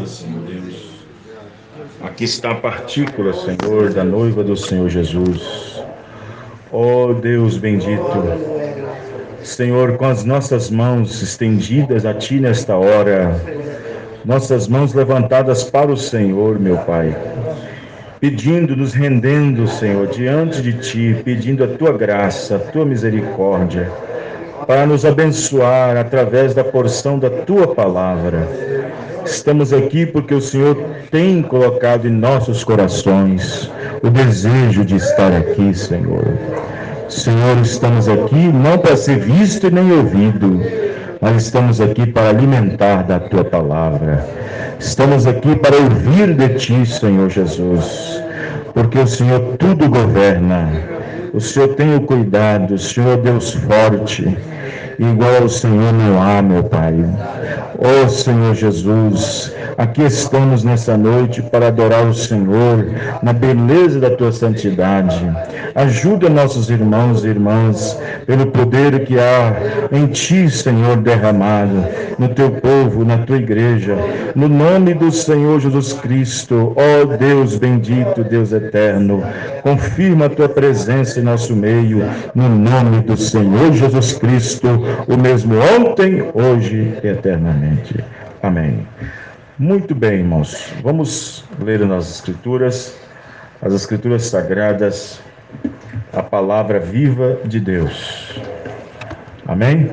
Obrigado, Senhor Deus. Aqui está a partícula, Senhor, da noiva do Senhor Jesus. Oh Deus bendito, Senhor, com as nossas mãos estendidas a Ti nesta hora, nossas mãos levantadas para o Senhor, meu Pai, pedindo, nos rendendo, Senhor, diante de Ti, pedindo a Tua graça, a Tua misericórdia, para nos abençoar através da porção da Tua palavra. Estamos aqui porque o Senhor tem colocado em nossos corações o desejo de estar aqui, Senhor. Senhor, estamos aqui não para ser visto e nem ouvido, mas estamos aqui para alimentar da Tua palavra. Estamos aqui para ouvir de Ti, Senhor Jesus, porque o Senhor tudo governa. O Senhor tem o cuidado, o Senhor é Deus forte. Igual ao Senhor não há, meu Pai. Ó Senhor Jesus, aqui estamos nessa noite para adorar o Senhor na beleza da Tua santidade. Ajuda nossos irmãos e irmãs pelo poder que há em Ti, Senhor, derramado no Teu povo, na Tua igreja, no nome do Senhor Jesus Cristo. Ó Deus bendito, Deus eterno, confirma a Tua presença em nosso meio, no nome do Senhor Jesus Cristo, o mesmo ontem, hoje e eternamente. Amém. Muito bem, irmãos. Vamos ler nas Escrituras, as Escrituras Sagradas, a palavra viva de Deus. Amém?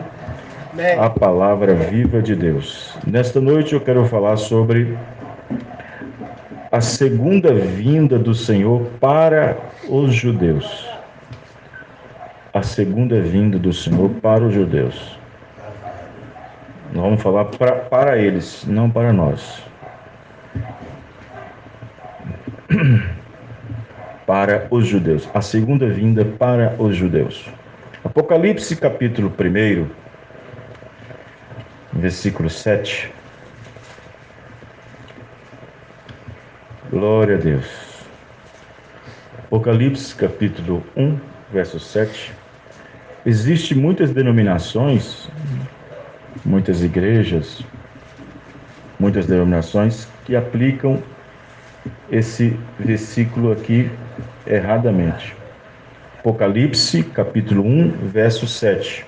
Amém. A palavra viva de Deus. Nesta noite eu quero falar sobre a segunda vinda do Senhor para os judeus. A segunda vinda do Senhor para os judeus. Nós vamos falar para eles, não para nós. Para os judeus. A segunda vinda para os judeus. Apocalipse capítulo 1, versículo 7. Glória a Deus. Apocalipse capítulo 1, verso 7. Existem muitas denominações, muitas igrejas, muitas denominações que aplicam esse versículo aqui erradamente. Apocalipse, capítulo 1, verso 7.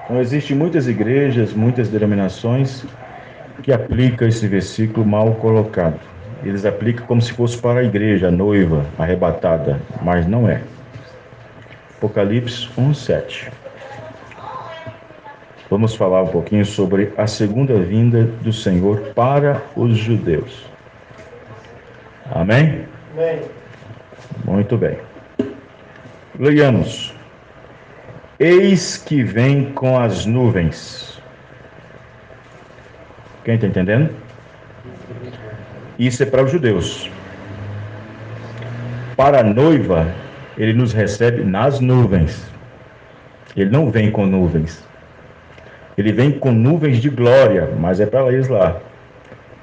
Então, existem muitas igrejas, muitas denominações que aplicam esse versículo mal colocado. Eles aplicam como se fosse para a igreja, a noiva arrebatada, mas não é. Apocalipse 1, 7. Vamos falar um pouquinho sobre a segunda vinda do Senhor para os judeus. Amém? Amém. Muito bem. Leiamos. Eis que vem com as nuvens. Quem está entendendo? Isso é para os judeus. Para a noiva, ele nos recebe nas nuvens. Ele não vem com nuvens. Ele vem com nuvens de glória, mas é para eles lá.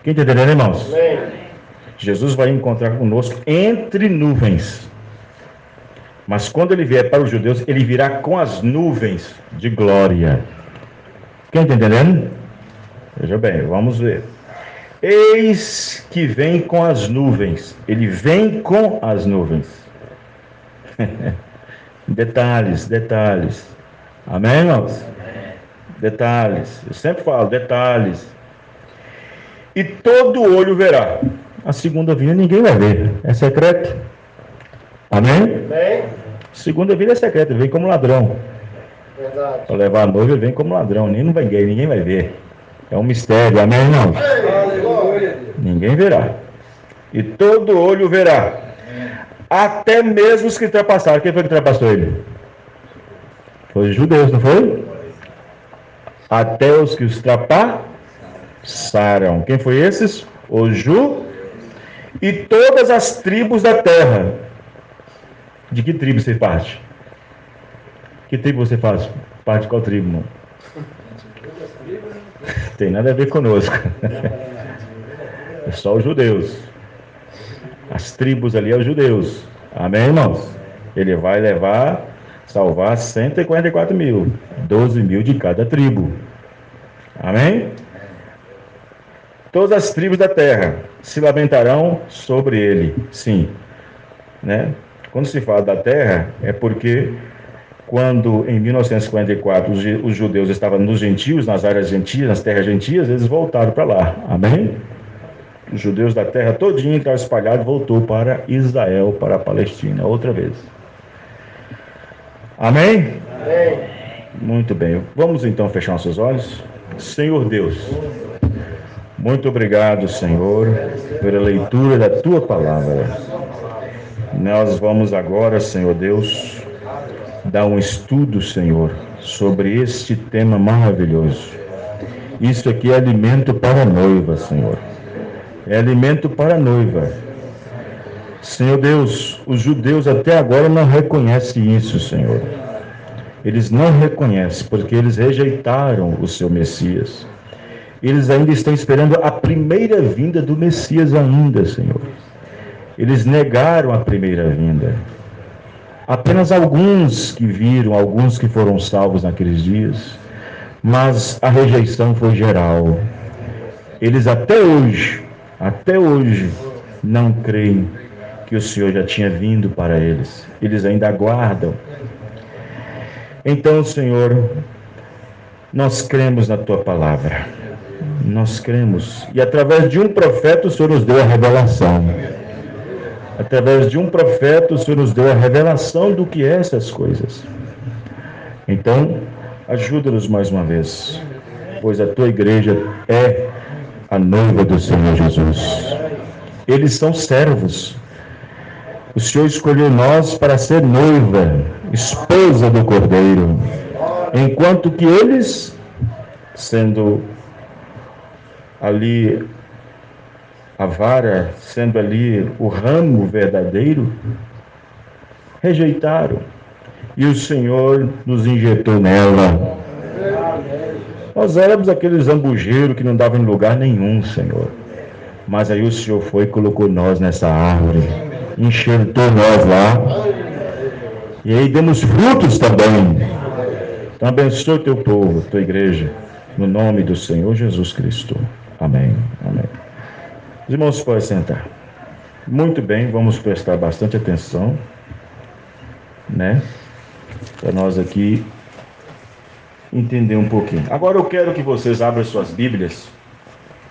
Quem está entendendo, irmãos? Amém. Jesus vai encontrar conosco entre nuvens. Mas quando ele vier para os judeus, ele virá com as nuvens de glória. Quem está entendendo? Veja bem, vamos ver. Eis que vem com as nuvens. Ele vem com as nuvens. Detalhes. Amém, irmãos? Detalhes. Eu sempre falo, detalhes. E todo olho verá. A segunda vinda ninguém vai ver. É secreto. Amém? Amém. Segunda vinda é secreta. Ele vem como ladrão. Verdade. Para levar a noiva, ele vem como ladrão. Ninguém vai ver. É um mistério. Amém, irmãos? Ninguém verá. E todo olho verá. Até mesmo os que ultrapassaram. Quem foi que ultrapassou ele? Foi os judeus, não foi? Até os que ultrapassaram. Quem foi esses? Os judeus. E todas as tribos da terra. De que tribo você parte? Que tribo você faz? Parte de qual tribo, irmão? Tem nada a ver conosco. É só os judeus. As tribos ali é os judeus. Amém, irmãos? Ele vai salvar 144 mil. 12 mil de cada tribo. Amém? Todas as tribos da terra se lamentarão sobre ele. Sim, né? Quando se fala da terra, é porque quando em 1954 os judeus estavam nos gentios, nas áreas gentias, nas terras gentias, eles voltaram para lá. Amém? Os judeus da terra todinha estavam espalhados, voltou para Israel, para a Palestina, outra vez. Amém? Amém. Muito bem. Vamos então fechar nossos olhos. Senhor Deus, muito obrigado, Senhor, pela leitura da Tua palavra. Nós vamos agora, Senhor Deus, dar um estudo, Senhor, sobre este tema maravilhoso. Isso aqui é alimento para a noiva, Senhor. É alimento para a noiva. Senhor Deus, os judeus até agora não reconhecem isso, Senhor. Eles não reconhecem, porque eles rejeitaram o seu Messias. Eles ainda estão esperando a primeira vinda do Messias ainda, Senhor. Eles negaram a primeira vinda. Apenas alguns que viram, alguns que foram salvos naqueles dias, mas a rejeição foi geral. Eles até hoje, não creem que o Senhor já tinha vindo para eles. Eles ainda aguardam. Então, Senhor, nós cremos na Tua palavra. Nós cremos. E através de um profeta o Senhor nos deu a revelação. Através de um profeta o Senhor nos deu a revelação do que é essas coisas. Então, ajuda-nos mais uma vez, pois a Tua igreja é a noiva do Senhor Jesus. Eles são servos. O Senhor escolheu nós para ser noiva, esposa do Cordeiro, enquanto que eles, sendo ali a vara, sendo ali o ramo verdadeiro, rejeitaram. E o Senhor nos injetou nela. Nós éramos aqueles zambujeiros que não davam em lugar nenhum, Senhor. Mas aí o Senhor foi e colocou nós nessa árvore, enxertou nós lá. E aí demos frutos também. Então abençoe o Teu povo, Tua igreja, no nome do Senhor Jesus Cristo. Amém. Amém. Os irmãos podem sentar. Muito bem, vamos prestar bastante atenção, né? Para nós aqui entender um pouquinho. Agora eu quero que vocês abram suas Bíblias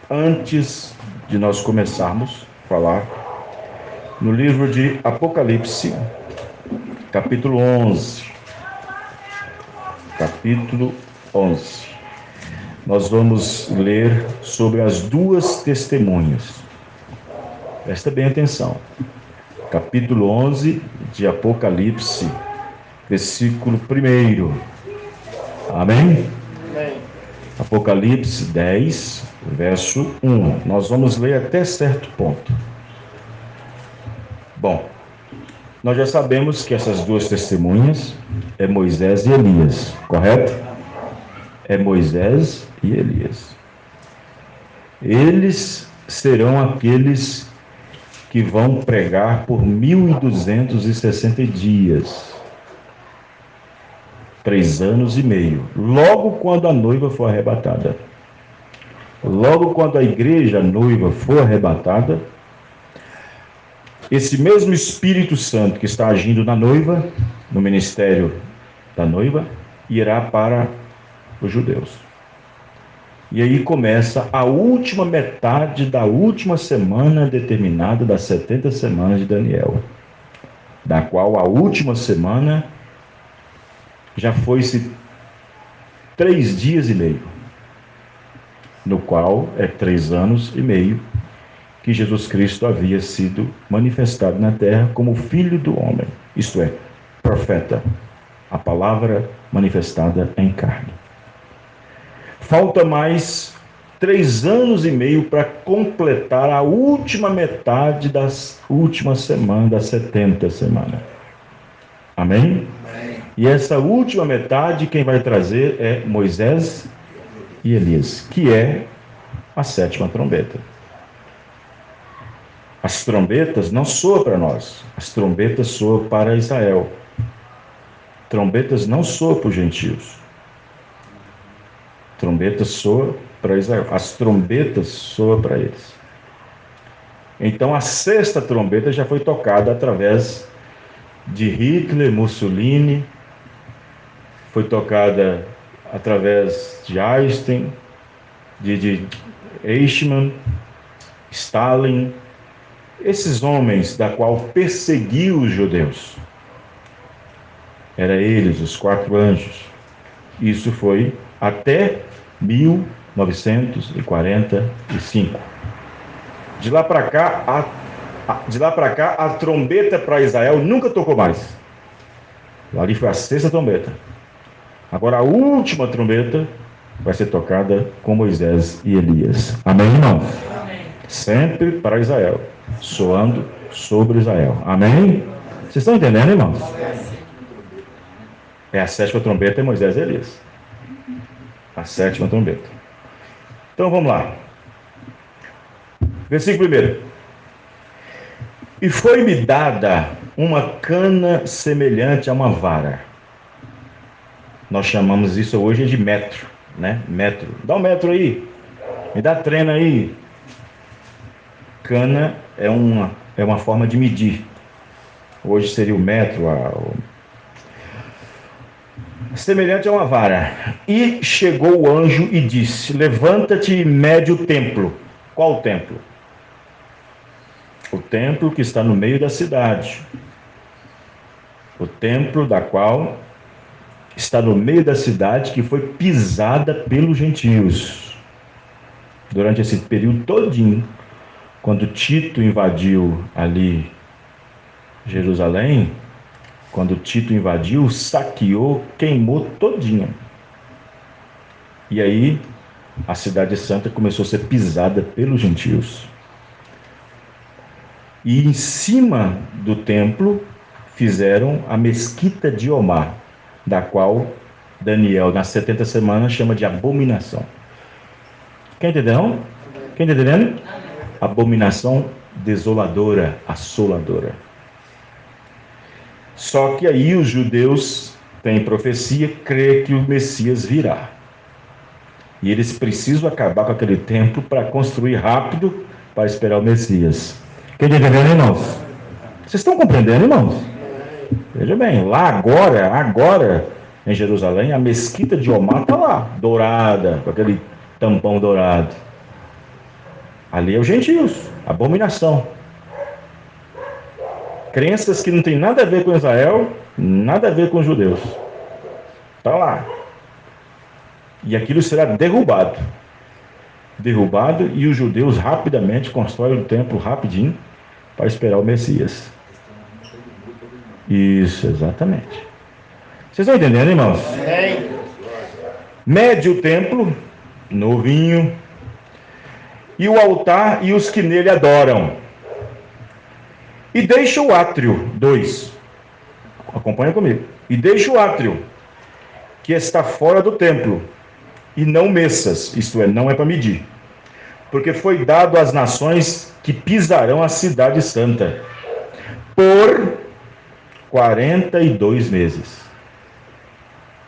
antes de nós começarmos a falar no livro de Apocalipse, capítulo 11. Capítulo 11. Nós vamos ler sobre as duas testemunhas. Presta bem atenção. Capítulo 11 de Apocalipse, versículo 1. Amém? Amém. Apocalipse 10, verso 1. Nós vamos ler até certo ponto. Bom, nós já sabemos que essas duas testemunhas é Moisés e Elias, correto? É Moisés e Elias. Eles serão aqueles que vão pregar por 1260 dias. 3 anos e meio. Logo quando a noiva for arrebatada. Logo quando a igreja noiva for arrebatada, esse mesmo Espírito Santo que está agindo na noiva, no ministério da noiva, irá para os judeus. E aí começa a última metade da última semana determinada das 70 semanas de Daniel, da qual a última semana já foi-se 3 dias e meio, no qual é 3 anos e meio que Jesus Cristo havia sido manifestado na terra como Filho do Homem, isto é, profeta, a palavra manifestada em carne. Falta mais 3 anos e meio para completar a última metade das últimas semanas, das 70 semanas. Amém? Amém. E essa última metade, quem vai trazer é Moisés e Elias, que é a 7ª trombeta. As trombetas não soam para nós, as trombetas soam para Israel. Trombetas não soam para os gentios. Trombeta soa para Israel. As trombetas soam para eles. Então a sexta trombeta já foi tocada através de Hitler, Mussolini, foi tocada através de Einstein, de Eichmann, Stalin, esses homens da qual perseguiu os judeus. Era eles, os 4 anjos. Isso foi até 1945. De lá para cá, a trombeta para Israel nunca tocou mais. Ali foi a sexta trombeta. Agora a última trombeta vai ser tocada com Moisés e Elias. Amém, irmão? Amém. Sempre para Israel, soando sobre Israel. Amém? Vocês estão entendendo, irmãos? É a sétima trombeta, é Moisés e Elias. A sétima trombeta. Então vamos lá. Versículo 1. E foi-me dada uma cana semelhante a uma vara. Nós chamamos isso hoje de metro, né? Metro. Dá um metro aí. Me dá treino aí. Cana é uma forma de medir. Hoje seria o metro, semelhante a uma vara. E chegou o anjo e disse: levanta-te e mede o templo. Qual o templo? O templo que está no meio da cidade. O templo da qual está no meio da cidade, que foi pisada pelos gentios. Durante esse período todinho, quando Tito invadiu ali Jerusalém, quando Tito invadiu, saqueou, queimou todinho. E aí, a cidade santa começou a ser pisada pelos gentios. E em cima do templo fizeram a mesquita de Omar, da qual Daniel, nas 70 semanas, chama de abominação. Quem entendeu? Quem está entendendo? Abominação desoladora, assoladora. Só que aí os judeus têm profecia, crê que o Messias virá. E eles precisam acabar com aquele templo para construir rápido para esperar o Messias. Quem está entendendo, irmãos? Vocês estão compreendendo, irmãos? Veja bem, lá agora, em Jerusalém, a mesquita de Omar está lá, dourada, com aquele tampão dourado. Ali é os gentios, abominação. Crenças que não tem nada a ver com Israel, nada a ver com os judeus. Está lá. E aquilo será derrubado. Derrubado, e os judeus rapidamente constroem o templo rapidinho para esperar o Messias. Isso, exatamente. Vocês estão entendendo, irmãos? Mede o templo, novinho, e o altar e os que nele adoram. E deixa o átrio, 2. Acompanha comigo. E deixa o átrio, que está fora do templo, e não meças, isto é, não é para medir. Porque foi dado às nações que pisarão a cidade santa, por 42 meses.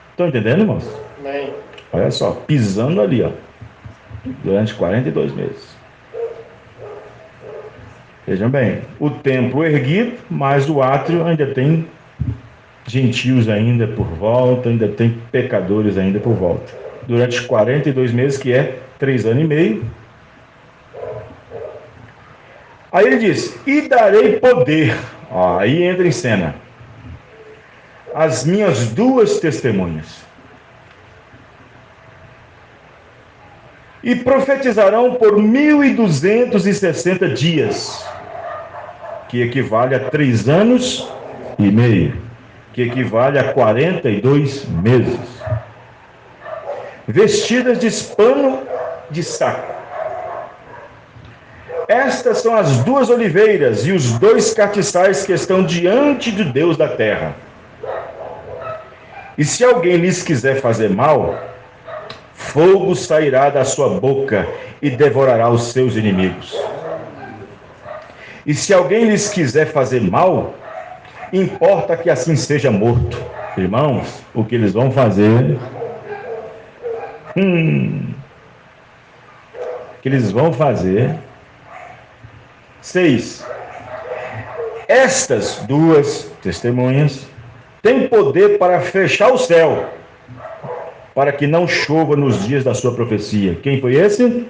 Estão entendendo, irmãos? Amém. Olha só, pisando ali, ó, durante 42 meses. Vejam bem, o templo erguido, mas o átrio ainda tem gentios ainda por volta, ainda tem pecadores ainda por volta. Durante 42 meses, que é 3 anos e meio. Aí ele diz: e darei poder, ó, aí entra em cena, as minhas 2 testemunhas. E profetizarão por 1260 dias, que equivale a 3 anos e meio, que equivale a 42 meses, vestidas de pano de saco. Estas são as 2 oliveiras e os 2 castiçais que estão diante de Deus da terra. E se alguém lhes quiser fazer mal, fogo sairá da sua boca e devorará os seus inimigos. E se alguém lhes quiser fazer mal, importa que assim seja morto. Irmãos, o que eles vão fazer? que eles vão fazer. 6. Estas duas testemunhas têm poder para fechar o céu, para que não chova nos dias da sua profecia. Quem foi esse?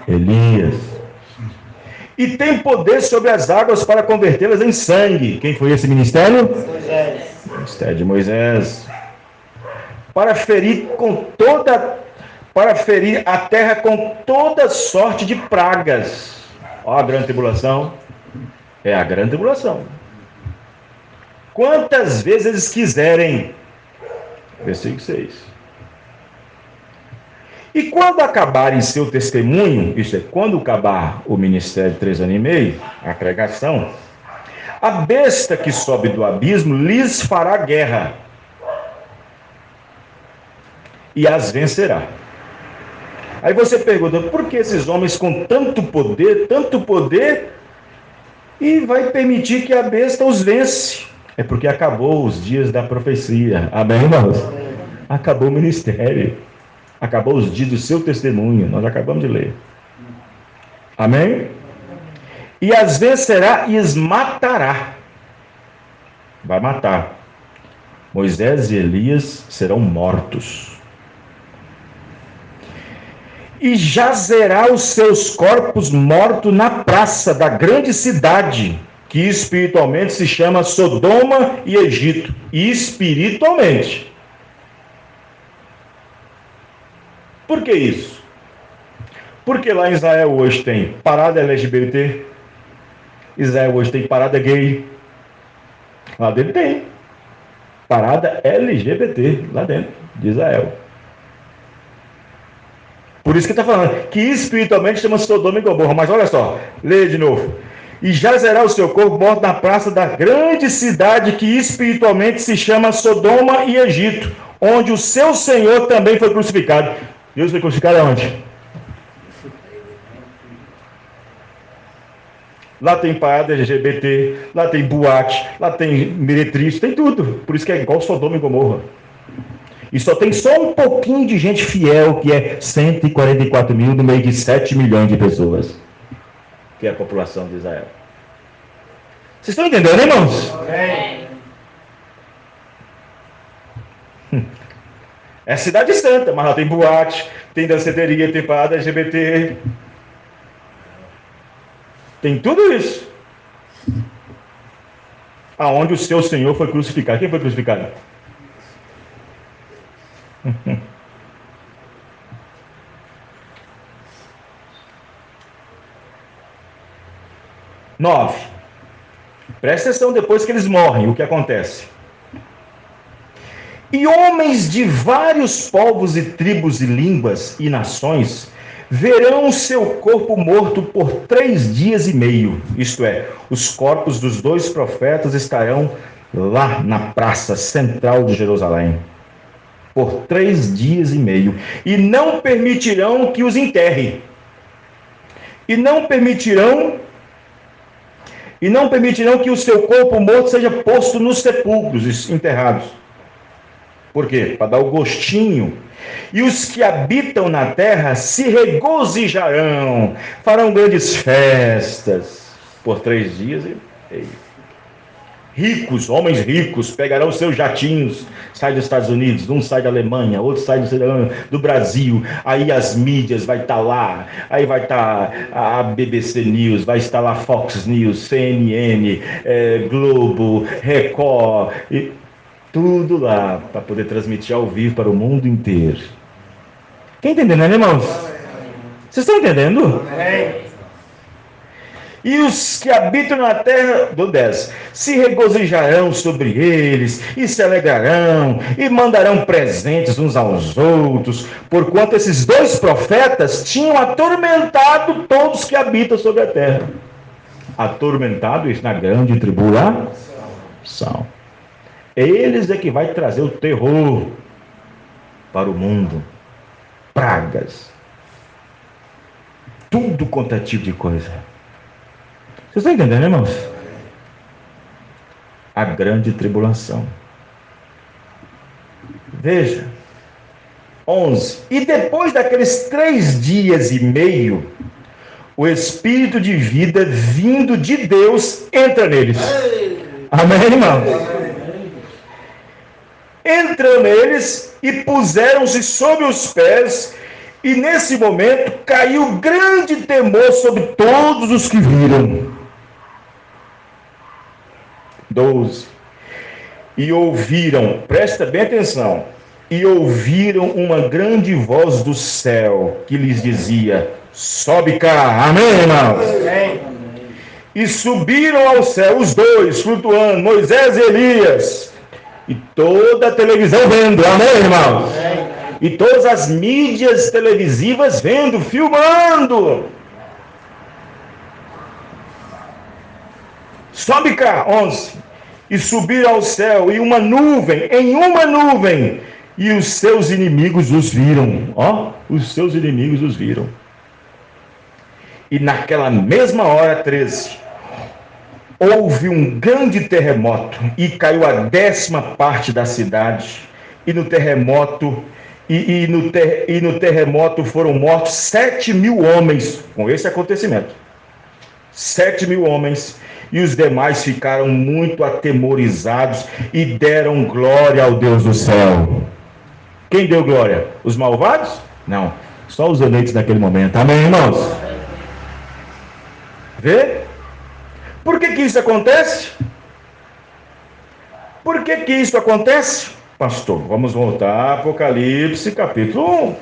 Elias. E tem poder sobre as águas para convertê-las em sangue. Quem foi esse ministério? Moisés. Ministério de Moisés. Para ferir a terra com toda sorte de pragas. Ó, a grande tribulação. É a grande tribulação. Quantas vezes eles quiserem. Versículo 6. E quando acabarem seu testemunho, isso é, quando acabar o ministério de 3 anos e meio, a pregação, a besta que sobe do abismo lhes fará guerra e as vencerá. Aí você pergunta, por que esses homens com tanto poder, e vai permitir que a besta os vence? É porque acabou os dias da profecia. Amém, irmãos? Acabou o ministério. Acabou os dias do seu testemunho. Nós acabamos de ler. Amém? E as vencerá e as matará. Vai matar. Moisés e Elias serão mortos. E jazerá os seus corpos mortos na praça da grande cidade, que espiritualmente se chama Sodoma e Egito. Espiritualmente. Por que isso? Porque lá em Israel hoje tem parada LGBT, Israel hoje tem parada gay, lá dentro tem parada LGBT, lá dentro de Israel. Por isso que está falando, que espiritualmente chama Sodoma e Gomorra, mas olha só, leia de novo. E jazerá o seu corpo morto na praça da grande cidade, que espiritualmente se chama Sodoma e Egito, onde o seu Senhor também foi crucificado. Deus foi crucificado aonde? Lá tem parada LGBT, lá tem boate, lá tem meretriz, tem tudo. Por isso que é igual Sodoma e Gomorra. E só tem um pouquinho de gente fiel, que é 144 mil no meio de 7 milhões de pessoas, que é a população de Israel. Vocês estão entendendo, irmãos? É a cidade santa, mas lá tem boate, tem danceteria, tem parada LGBT. Tem tudo isso. Aonde o seu Senhor foi crucificado. Quem foi crucificado? Nove. Presta atenção depois que eles morrem, o que acontece? E homens de vários povos e tribos e línguas e nações verão o seu corpo morto por 3 dias e meio. Isto é, os corpos dos 2 profetas estarão lá na praça central de Jerusalém por 3 dias e meio, e não permitirão que os enterrem, e não permitirão que o seu corpo morto seja posto nos sepulcros enterrados. Por quê? Para dar o gostinho. E os que habitam na terra se regozijarão, farão grandes festas por 3 dias e meio. Ricos, homens ricos, pegarão seus jatinhos, sai dos Estados Unidos, um sai da Alemanha, outro sai do Brasil, aí as mídias vai estar lá, aí vai estar a BBC News, vai estar lá Fox News, CNN, Globo, Record, e tudo lá, para poder transmitir ao vivo para o mundo inteiro. Quem entendendo, né, irmãos? Vocês estão entendendo? E os que habitam na terra, do 10, se regozijarão sobre eles, e se alegrarão, e mandarão presentes uns aos outros, porquanto esses 2 profetas tinham atormentado todos que habitam sobre a terra. Atormentado, isso na grande tribulação. Eles é que vai trazer o terror para o mundo. Pragas. Tudo quanto é tipo de coisa. Vocês estão entendendo, irmãos? A grande tribulação. Veja. 11. E depois daqueles 3 dias e meio, o Espírito de vida vindo de Deus entra neles. Amém, irmão? Entrou neles e puseram-se sobre os pés, e nesse momento caiu grande temor sobre todos os que viram. 12. E ouviram, presta bem atenção, e ouviram uma grande voz do céu que lhes dizia: sobe cá. Amém, irmãos? Amém. E subiram ao céu os dois, flutuando, Moisés e Elias, e toda a televisão vendo. Amém, irmãos? Amém. E todas as mídias televisivas vendo, filmando. Sobe cá. 11. E subiram ao céu, em uma nuvem, e os seus inimigos os viram. Os seus inimigos os viram. E naquela mesma hora, 13, houve um grande terremoto, e caiu a 10ª parte da cidade, e no terremoto foram mortos 7.000 homens, com esse acontecimento. 7.000 homens, e os demais ficaram muito atemorizados e deram glória ao Deus do céu. Quem deu glória? Os malvados? Não, só os eleitos naquele momento. Amém, irmãos? Vê? Por que isso acontece? Por que isso acontece? Pastor, vamos voltar a Apocalipse capítulo 1.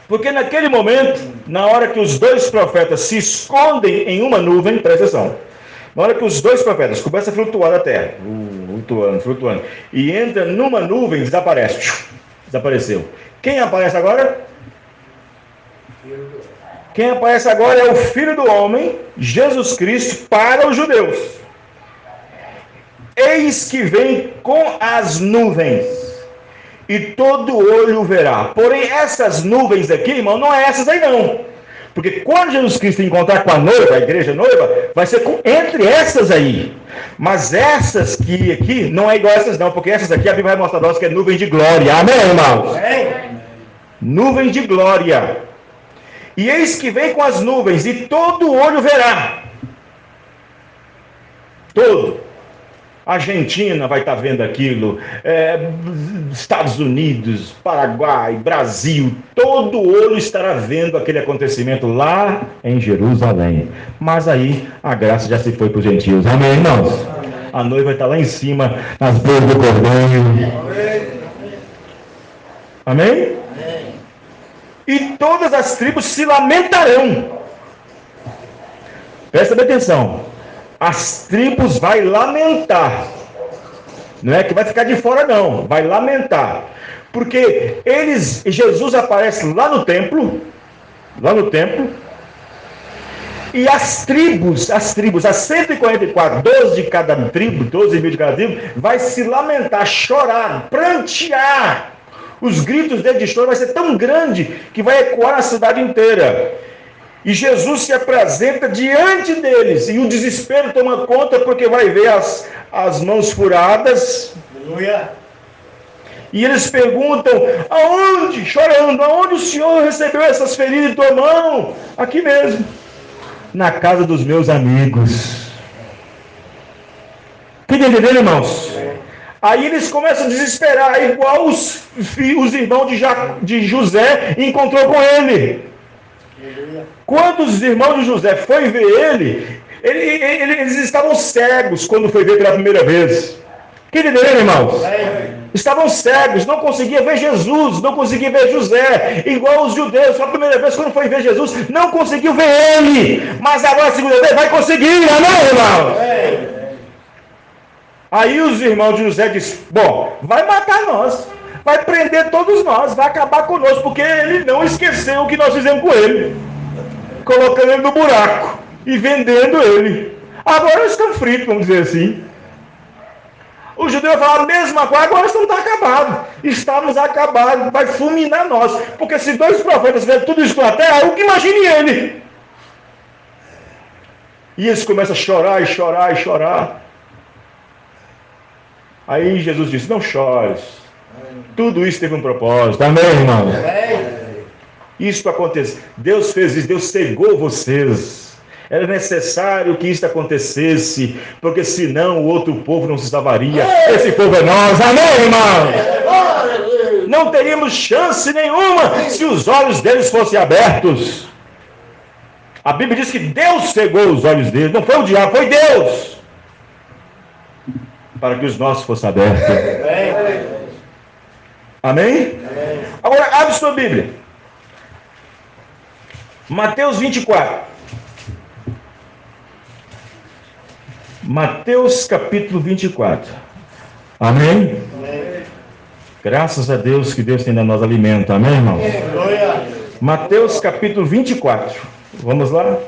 Porque naquele momento, na hora que os dois profetas se escondem em uma nuvem, presta atenção, na hora que os dois profetas começam a flutuar da terra, flutuando, e entra numa nuvem, desapareceu. Quem aparece agora? Quem aparece agora é o Filho do Homem, Jesus Cristo, para os judeus. Eis que vem com as nuvens, e todo olho verá. Porém, essas nuvens aqui, irmão, não é essas aí não. Porque quando Jesus Cristo encontrar com a noiva, a igreja noiva, vai ser entre essas aí. Mas essas que aqui não é igual a essas não, porque essas aqui a Bíblia vai mostrar para nós que é nuvem de glória. Amém, irmãos? Amém. Nuvem de glória. E eis que vem com as nuvens, e todo olho verá. Todo. Argentina vai estar vendo aquilo, Estados Unidos, Paraguai, Brasil, todo olho estará vendo aquele acontecimento lá em Jerusalém. Mas aí a graça já se foi para os gentios. Amém, irmãos? A noiva vai estar lá em cima, nas boas do cordeiro. Amém? E todas as tribos se lamentarão. Presta bem atenção. As tribos vai lamentar. Não é que vai ficar de fora não, vai lamentar. Porque Jesus aparece lá no templo, e as 144, 12 de cada tribo, 12.000 de cada tribo, vai se lamentar, chorar, prantear. Os gritos dele de choro vai ser tão grande que vai ecoar na cidade inteira. E Jesus se apresenta diante deles, e o desespero toma conta, porque vai ver as mãos furadas. Aleluia. E eles perguntam: aonde? Chorando, aonde o Senhor recebeu essas feridas em tua mão? Aqui mesmo, na casa dos meus amigos. Entenderam, irmãos? Aí eles começam a desesperar, igual os irmãos de José encontrou com ele. Quando os irmãos de José foram ver eles estavam cegos quando foi ver pela primeira vez. Entenderam, irmãos? Estavam cegos, não conseguiam ver Jesus, não conseguiam ver José. Igual os judeus, foi a primeira vez quando foi ver Jesus, não conseguiu ver ele. Mas agora a segunda vez vai conseguir, amém, irmãos? Aí os irmãos de José disseram: bom, vai matar nós, vai prender todos nós, vai acabar conosco, porque ele não esqueceu o que nós fizemos com ele, colocando ele no buraco e vendendo ele. Agora nós estamos fritos, vamos dizer assim. O judeu fala a mesma coisa: agora nós estamos acabados, vai fulminar nós, porque se dois profetas fizeram tudo isso com a terra, o que imagine ele? E eles começam a chorar e chorar e chorar. Aí Jesus disse: não chores, Tudo isso teve um propósito. Amém, irmão? Isso aconteceu. Deus fez isso. Deus cegou vocês. Era necessário que isso acontecesse, porque senão o outro povo não se salvaria. Esse povo é nós. Amém, irmão? Não teríamos chance nenhuma se os olhos deles fossem abertos. A Bíblia diz que Deus cegou os olhos deles. Não foi o diabo, foi Deus. Para que os nossos fossem abertos. Amém? Agora, abre sua Bíblia. Mateus 24. Mateus capítulo 24. Amém? Graças a Deus que Deus tem dado nós alimento. Amém, irmão? Mateus capítulo 24. Vamos lá?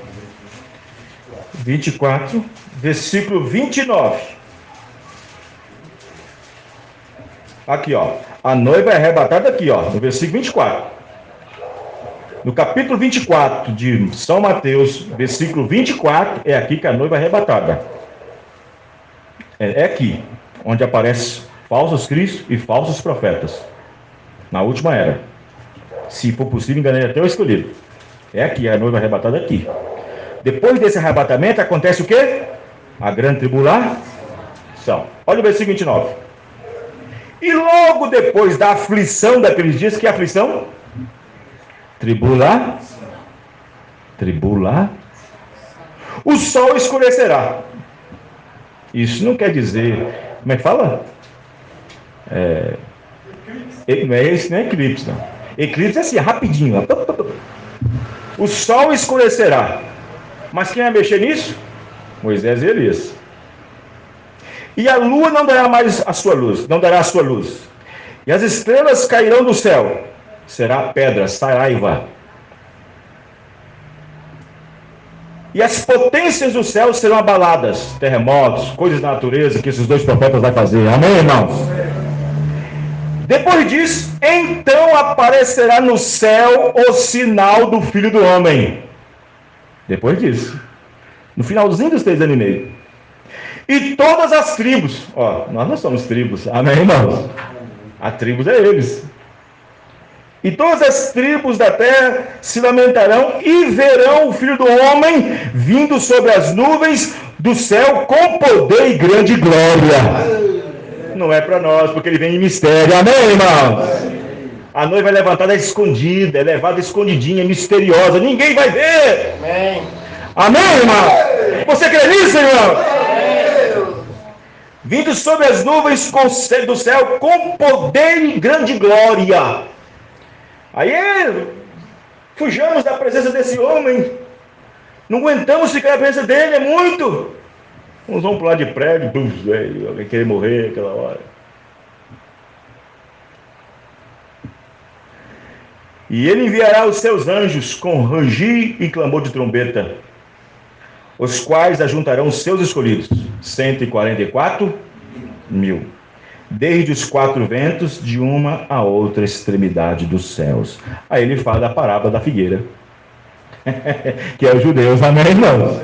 24, versículo 29. Aqui, ó. A noiva é arrebatada aqui, ó, no versículo 24. No capítulo 24 de São Mateus, versículo 24, é aqui que a noiva é arrebatada. É aqui, onde aparecem falsos cristos e falsos profetas. Na última era. Se for possível, enganar até o escolhido. É aqui, a noiva arrebatada aqui. Depois desse arrebatamento, acontece o quê? A grande tribulação. Olha o versículo 29. E logo depois da aflição daqueles dias, que é a aflição? Tribular. O sol escurecerá. Isso não quer dizer... Como é que fala? Não é esse, não é eclipse, não. Eclipse é assim, rapidinho. O sol escurecerá. Mas quem vai mexer nisso? Moisés e Elias. E a lua não dará mais a sua luz, não dará a sua luz. E as estrelas cairão do céu. Será pedra, saraiva. E as potências do céu serão abaladas. Terremotos, coisas da natureza que esses dois profetas vão fazer. Amém, irmãos? Depois disso, então aparecerá no céu o sinal do Filho do Homem. Depois disso. No finalzinho dos 3 anos e meio. E todas as tribos, ó, nós não somos tribos, amém, irmãos? A tribos é eles. E todas as tribos da terra se lamentarão e verão o Filho do Homem vindo sobre as nuvens do céu com poder e grande glória. Não é para nós, porque ele vem em mistério, amém, irmãos? A noiva é levantada escondida, é levada escondidinha, misteriosa, ninguém vai ver. Amém, amém, irmão? Você crê nisso, irmão? Vindo sobre as nuvens do céu com poder e grande glória. Aí fujamos da presença desse homem. Não aguentamos ficar na presença dele, é muito. Uns vão pular de prédio, alguém querer morrer aquela hora. E ele enviará os seus anjos com rugir e clamor de trombeta, os quais ajuntarão os seus escolhidos, 144 mil, desde os 4 ventos, de uma a outra extremidade dos céus. Aí ele fala da parábola da figueira, que é os judeus, amém, irmãos?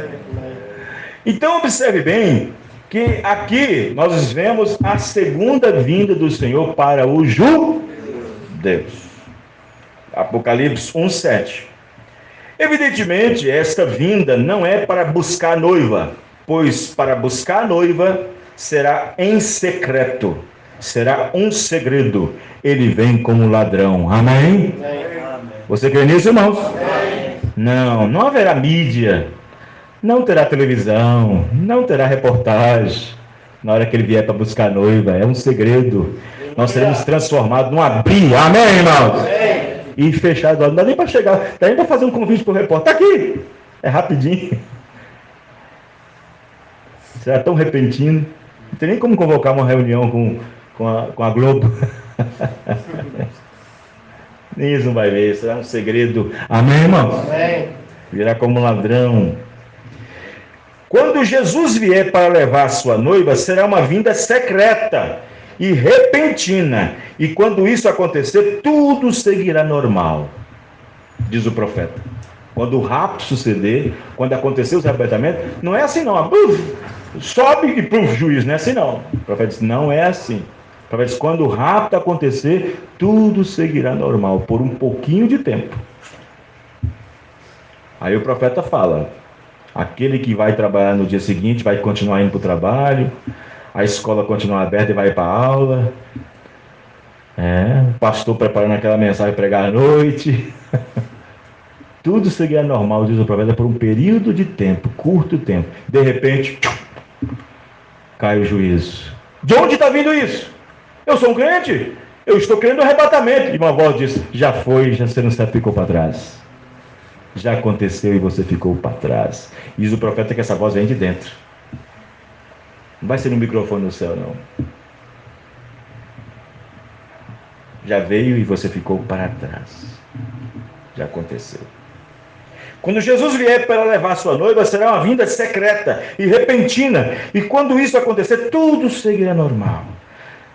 Então observe bem, que aqui nós vemos a segunda vinda do Senhor para os judeus. Apocalipse 1:7. Evidentemente, esta vinda não é para buscar a noiva, pois para buscar a noiva será em secreto, será um segredo. Ele vem como ladrão. Amém? Você crê nisso, irmãos? Não haverá mídia, não terá televisão, não terá reportagem. Na hora que ele vier para buscar a noiva, é um segredo. Nós seremos transformados num abrir. Amém, irmãos? E fechado, não dá nem para chegar, dá nem para fazer um convite para o repórter. Está aqui, é rapidinho. Será tão repentino, não tem nem como convocar uma reunião com a Globo. Nem isso não vai ver, será um segredo. Amém, irmão? Amém. Virá como um ladrão. Quando Jesus vier para levar a sua noiva, será uma vinda secreta e repentina, e quando isso acontecer, tudo seguirá normal, diz o profeta. Quando o rapto suceder, quando acontecer os arrebentamentos, não é assim não, sobe e juiz, não é assim não. O profeta diz, não é assim, Para quando o rapto acontecer, tudo seguirá normal, por um pouquinho de tempo. Aí o profeta fala, aquele que vai trabalhar no dia seguinte vai continuar indo para o trabalho, a escola continua aberta e vai para a aula, o pastor preparando aquela mensagem para pregar à noite. Tudo seguirá normal, diz o profeta, por um período de tempo, curto tempo. De repente, cai o juízo. De onde está vindo isso? Eu sou um crente, eu estou querendo arrebatamento. E uma voz diz, já foi, já você não ficou para trás. Já aconteceu e você ficou para trás. Diz o profeta que essa voz vem de dentro. Não vai ser no microfone no céu, não. Já veio e você ficou para trás. Já aconteceu. Quando Jesus vier para levar sua noiva, será uma vinda secreta e repentina. E quando isso acontecer, tudo seguirá normal.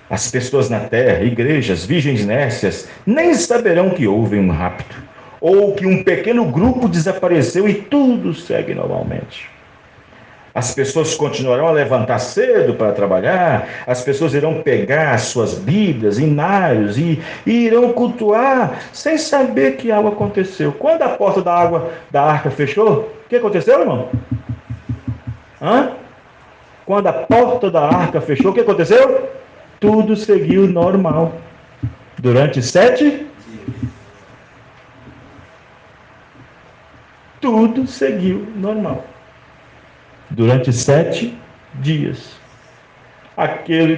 As pessoas na terra, igrejas, virgens nércias, nem saberão que houve um rapto, ou que um pequeno grupo desapareceu e tudo segue normalmente. As pessoas continuarão a levantar cedo para trabalhar, as pessoas irão pegar suas Bíblias, hinários e irão cultuar sem saber que algo aconteceu. Quando a porta da arca fechou, o que aconteceu, irmão? Quando a porta da arca fechou, o que aconteceu? Tudo seguiu normal. Durante 7 dias. Tudo seguiu normal. Durante 7 dias.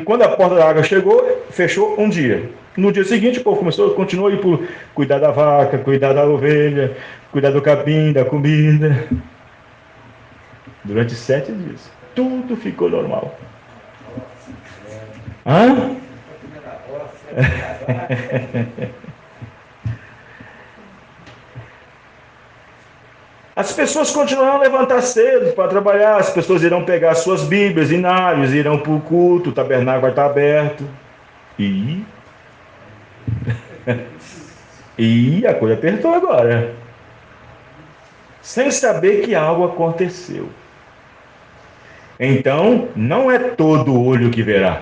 Quando a porta da água chegou, fechou um dia. No dia seguinte, o povo continuou a ir por cuidar da vaca, cuidar da ovelha, cuidar do capim, da comida. Durante 7 dias. Tudo ficou normal. As pessoas continuarão a levantar cedo para trabalhar, as pessoas irão pegar suas Bíblias, hinários, irão para o culto, o tabernáculo vai estar aberto. E a coisa apertou agora. Sem saber que algo aconteceu. Então, não é todo olho que verá.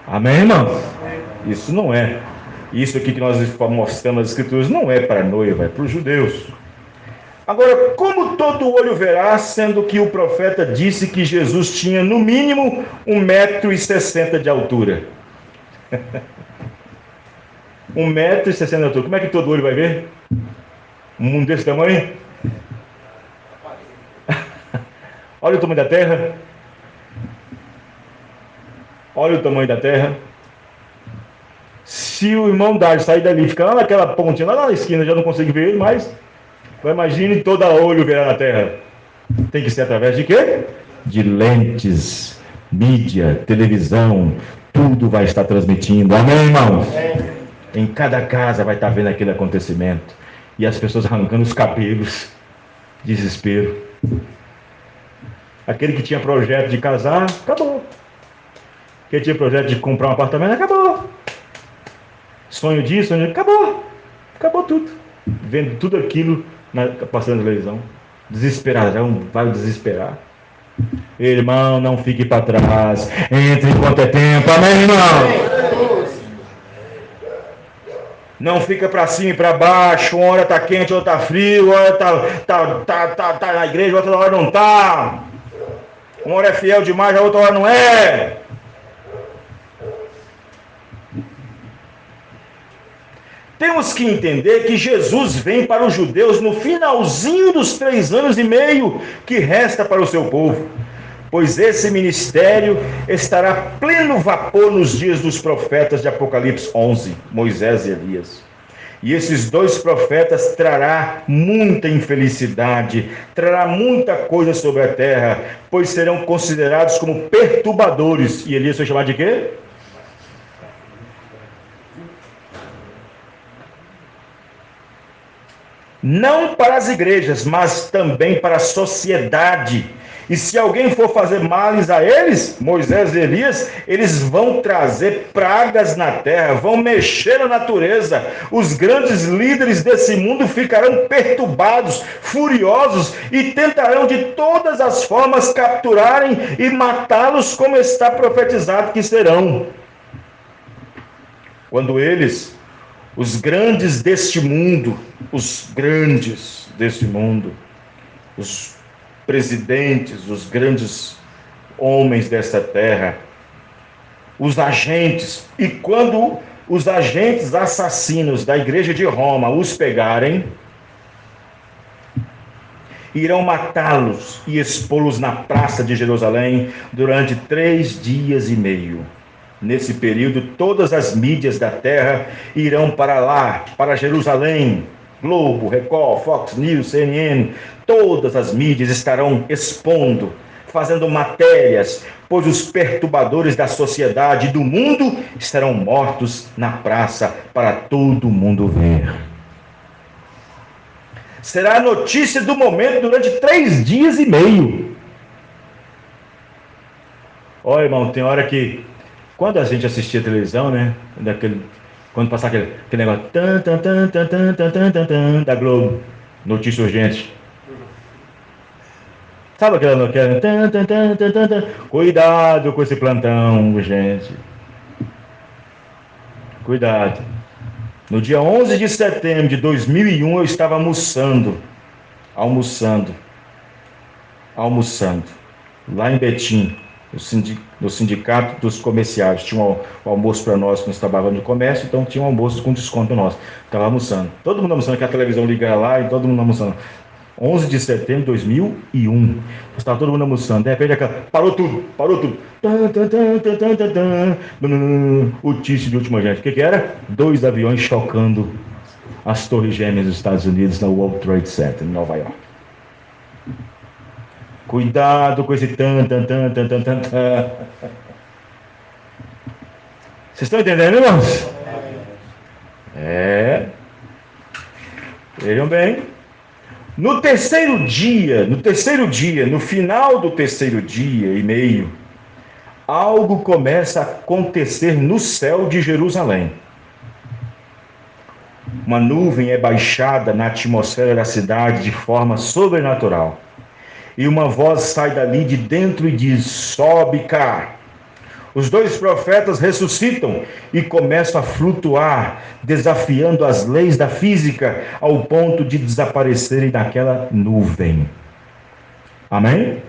Amém, irmãos? Isso não é. Isso aqui que nós mostramos nas Escrituras não é para a noiva, é para os judeus. Agora, como todo olho verá, sendo que o profeta disse que Jesus tinha no mínimo 1,60 m de altura? 1,60 m de altura. Como é que todo olho vai ver? Um mundo desse tamanho? Olha o tamanho da terra. Olha o tamanho da terra. Se o irmão Dário sair dali e ficar lá naquela pontinha, lá na esquina, já não consigo ver ele mais. Imagine todo olho verá na terra. Tem que ser através de quê? De lentes, mídia, televisão, tudo vai estar transmitindo. Amém, irmãos? Em cada casa vai estar vendo aquele acontecimento. E as pessoas arrancando os cabelos. Desespero. Aquele que tinha projeto de casar, acabou. Quem tinha projeto de comprar um apartamento, acabou. Sonho disso, acabou. Acabou tudo. Vendo tudo aquilo passando na televisão. Desesperarão, vai desesperar. Irmão, não fique para trás. Entre enquanto é tempo. Amém, irmão? Não fica para cima e para baixo. Uma hora está quente, outra está frio. Uma hora tá na igreja, outra hora não está. Uma hora é fiel demais, a outra hora não é. Temos que entender que Jesus vem para os judeus no finalzinho dos 3 anos e meio que resta para o seu povo, pois esse ministério estará pleno vapor nos dias dos profetas de Apocalipse 11, Moisés e Elias. E esses 2 profetas trará muita infelicidade, trará muita coisa sobre a terra, pois serão considerados como perturbadores. E Elias foi chamado de quê? Não para as igrejas, mas também para a sociedade. E se alguém for fazer males a eles, Moisés e Elias, eles vão trazer pragas na terra, vão mexer na natureza. Os grandes líderes desse mundo ficarão perturbados, furiosos e tentarão de todas as formas capturarem e matá-los, como está profetizado que serão. Quando eles, os grandes deste mundo, os presidentes, os grandes homens desta terra, os agentes, e quando os agentes assassinos da igreja de Roma os pegarem, irão matá-los e expô-los na praça de Jerusalém durante 3 dias e meio. Nesse período, todas as mídias da terra irão para lá, para Jerusalém. Globo, Record, Fox News, CNN, todas as mídias estarão expondo, fazendo matérias, pois os perturbadores da sociedade e do mundo estarão mortos na praça para todo mundo ver. Será a notícia do momento durante 3 dias e meio. Olha, irmão, tem hora que, quando a gente assistia a televisão, né, quando passava aquele negócio da Globo, notícia urgente. Sabe aquela cuidado com esse plantão, gente. Cuidado. No dia 11 de setembro de 2001, eu estava almoçando, lá em Betim, no sindicato dos comerciários. Tinha um almoço para nós que nós trabalhávamos no comércio, então tinha um almoço com desconto nosso. Estava almoçando. Todo mundo almoçando, que a televisão liga lá e todo mundo almoçando. 11 de setembro de 2001. Estava todo mundo almoçando. De repente, parou tudo. O tício de última gente. O que era? 2 aviões chocando as torres gêmeas dos Estados Unidos na World Trade Center, em Nova York. Cuidado com esse Vocês estão entendendo, irmãos? Vejam bem. No terceiro dia, no final do terceiro dia e meio, algo começa a acontecer no céu de Jerusalém. Uma nuvem é baixada na atmosfera da cidade de forma sobrenatural. E uma voz sai dali de dentro e diz: sobe cá. Os 2 profetas ressuscitam e começam a flutuar, desafiando as leis da física ao ponto de desaparecerem naquela nuvem. Amém?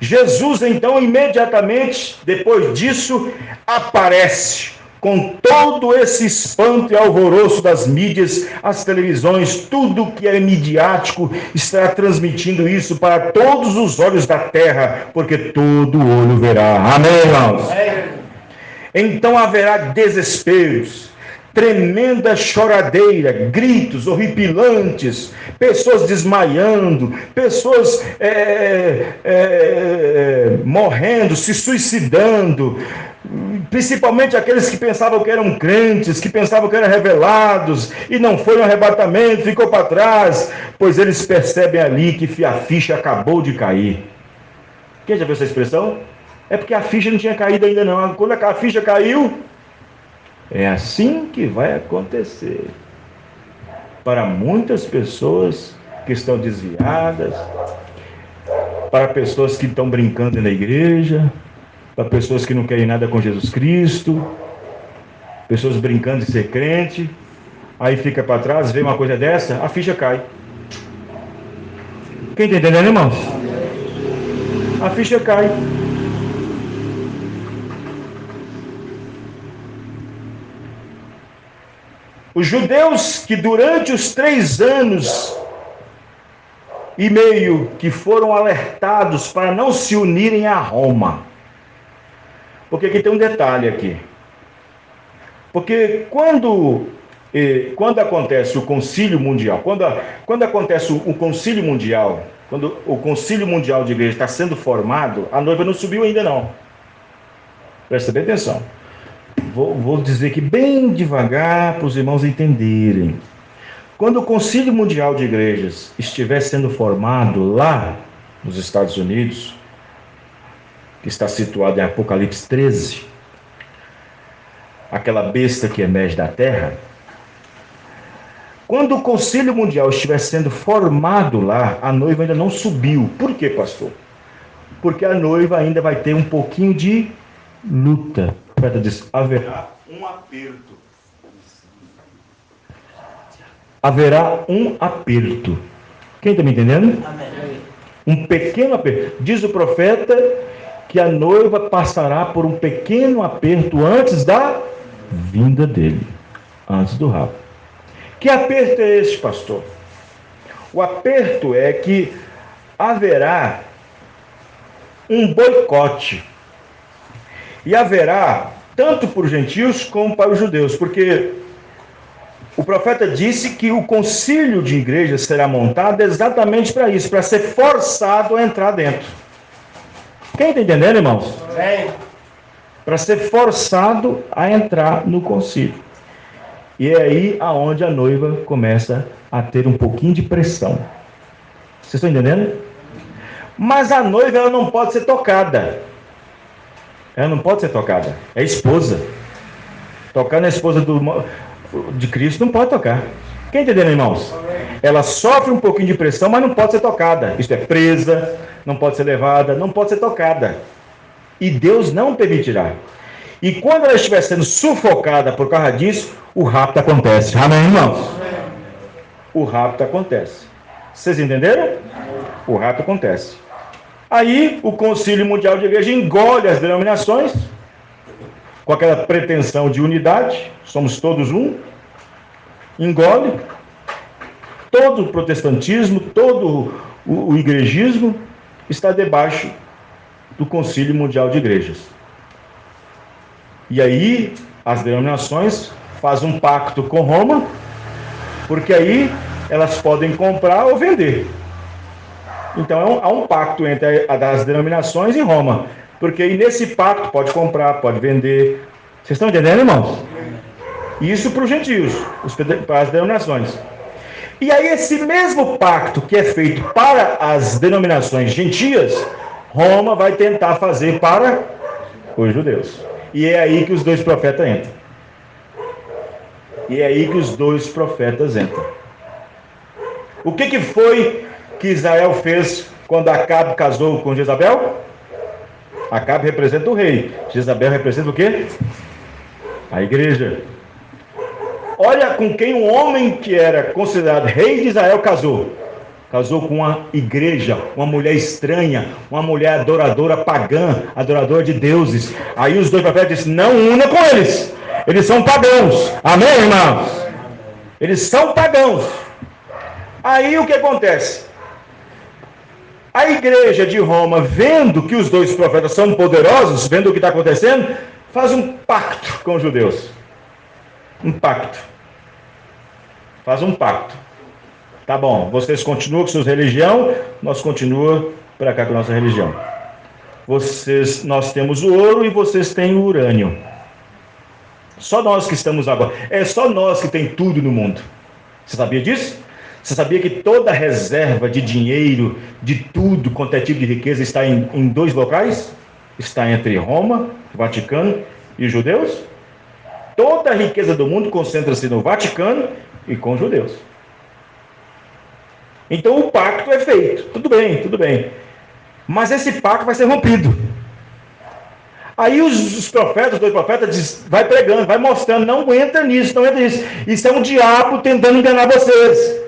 Jesus, então, imediatamente depois disso, aparece com todo esse espanto e alvoroço das mídias, as televisões, tudo que é midiático, está transmitindo isso para todos os olhos da terra, porque todo olho verá. Amém, irmãos? Então haverá desesperos, tremenda choradeira, gritos horripilantes, pessoas desmaiando, pessoas morrendo, se suicidando, principalmente aqueles que pensavam que eram crentes, que pensavam que eram revelados, e não foi um arrebatamento, ficou para trás, pois eles percebem ali que a ficha acabou de cair. Quem já viu essa expressão? É porque a ficha não tinha caído ainda não. Quando a ficha caiu, é assim que vai acontecer. Para muitas pessoas que estão desviadas, para pessoas que estão brincando na igreja, para pessoas que não querem nada com Jesus Cristo, pessoas brincando de ser crente, aí fica para trás, vê uma coisa dessa, a ficha cai. Quem está entendendo, irmãos? A ficha cai. Os judeus que durante os 3 anos e meio que foram alertados para não se unirem a Roma. Porque aqui tem um detalhe aqui. Porque quando acontece o Concílio Mundial, quando acontece o Concílio Mundial, quando o Concílio Mundial de Igreja está sendo formado, a noiva não subiu ainda não. Presta bem atenção. Vou dizer aqui bem devagar para os irmãos entenderem. Quando o Concílio Mundial de Igrejas estiver sendo formado lá nos Estados Unidos, que está situado em Apocalipse 13, aquela besta que emerge da terra, quando o Concílio Mundial estiver sendo formado lá, a noiva ainda não subiu. Por quê, pastor? Porque a noiva ainda vai ter um pouquinho de luta. O profeta diz: haverá um aperto. Haverá um aperto. Quem está me entendendo? Amém. Um pequeno aperto. Diz o profeta que a noiva passará por um pequeno aperto antes da vinda dele, antes do rapto. Que aperto é esse, pastor? O aperto é que haverá um boicote. E haverá tanto para os gentios como para os judeus, porque o profeta disse que o concílio de igrejas será montado exatamente para isso, para ser forçado a entrar dentro. Quem está entendendo, irmãos? Para ser forçado a entrar no concílio. E é aí aonde a noiva começa a ter um pouquinho de pressão. Vocês estão entendendo? Mas a noiva, ela não pode ser tocada. Ela não pode ser tocada. É esposa. Tocar na esposa de Cristo não pode tocar. Quem entendeu, irmãos? Ela sofre um pouquinho de pressão, mas não pode ser tocada. Isto é, presa, não pode ser levada, não pode ser tocada. E Deus não permitirá. E quando ela estiver sendo sufocada por causa disso, o rapto acontece. Amém, irmãos? O rapto acontece. Vocês entenderam? O rapto acontece. Aí o Concílio Mundial de Igreja engole as denominações, com aquela pretensão de unidade, somos todos um, engole todo o protestantismo, todo o igrejismo está debaixo do Concílio Mundial de Igrejas. E aí as denominações fazem um pacto com Roma, porque aí elas podem comprar ou vender. Então há um pacto entre as denominações e Roma, porque aí nesse pacto pode comprar, pode vender. Vocês estão entendendo, irmãos? Isso para os gentios, para as denominações. E aí esse mesmo pacto que é feito para as denominações gentias, Roma vai tentar fazer para os judeus. E é aí que os dois profetas entram. E é aí que os dois profetas entram. O que foi que Israel fez quando Acabe casou com Jezabel? Acabe representa o rei. Jezabel representa o quê? A igreja. Olha com quem um homem que era considerado rei de Israel casou. Casou com uma igreja, uma mulher estranha, uma mulher adoradora pagã, adoradora de deuses. Aí os dois profetas disseram, não una com eles. Eles são pagãos. Amém, irmãos? Eles são pagãos. Aí o que acontece? A igreja de Roma, vendo que os dois profetas são poderosos, vendo o que está acontecendo, faz um pacto com os judeus. Um pacto. Faz um pacto. Tá bom, vocês continuam com sua religião, nós continuamos para cá com a nossa religião. Nós temos o ouro e vocês têm o urânio. Só nós que estamos agora. É só nós que tem tudo no mundo. Você sabia disso? Você sabia que toda a reserva de dinheiro, de tudo quanto é tipo de riqueza, está em dois locais? Está entre Roma, Vaticano e os judeus? Toda a riqueza do mundo concentra-se no Vaticano e com os judeus. Então o pacto é feito. Tudo bem, tudo bem. Mas esse pacto vai ser rompido. Aí os profetas, os dois profetas, vai pregando, vai mostrando, não entra nisso, não entra nisso. Isso é um diabo tentando enganar vocês.